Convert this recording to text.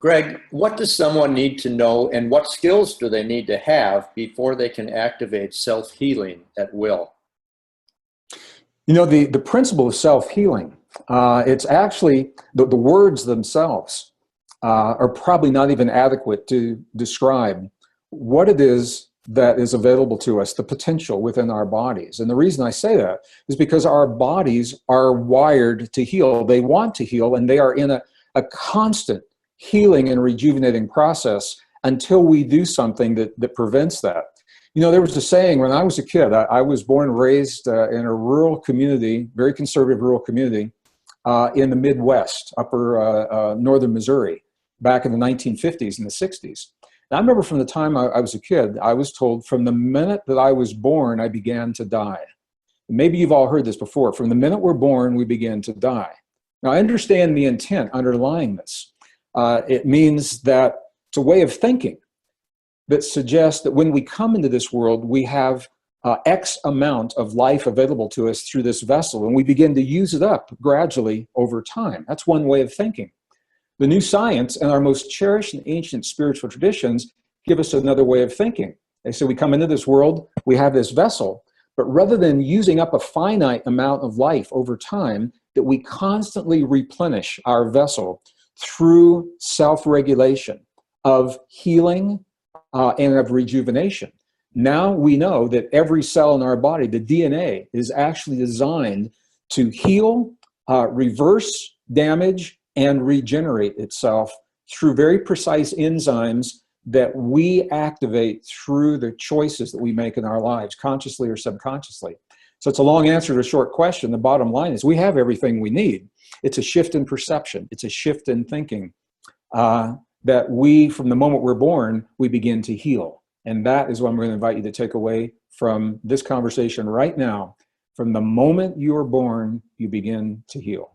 Greg, what does someone need to know and what skills do they need to have before they can activate self-healing at will? You know, the principle of self-healing, it's actually, the words themselves are probably not even adequate to describe what it is that is available to us, the potential within our bodies. And the reason I say that is because our bodies are wired to heal. They want to heal, and they are in a constant healing and rejuvenating process until we do something that prevents that. You know, there was a saying when I was a kid. I was born and raised in a rural community, very conservative rural community in the Midwest, upper northern Missouri, back in the 1950s and the 60s. And I remember from the time I was a kid, I was told from the minute that I was born, I began to die. Maybe you've all heard this before. From the minute we're born, we begin to die. Now, I understand the intent underlying this. It means that it's a way of thinking that suggests that when we come into this world, we have X amount of life available to us through this vessel, and we begin to use it up gradually over time. That's one way of thinking. The new science and our most cherished and ancient spiritual traditions give us another way of thinking. They say we come into this world, we have this vessel, but rather than using up a finite amount of life over time, that we constantly replenish our vessel through self-regulation of healing and of rejuvenation. Now we know that every cell in our body, the DNA, is actually designed to heal, reverse damage, and regenerate itself through very precise enzymes that we activate through the choices that we make in our lives, consciously or subconsciously. So it's a long answer to a short question. The bottom line is we have everything we need. It's a shift in perception. It's a shift in thinking that we, from the moment we're born, we begin to heal. And that is what I'm going to invite you to take away from this conversation right now. From the moment you are born, you begin to heal.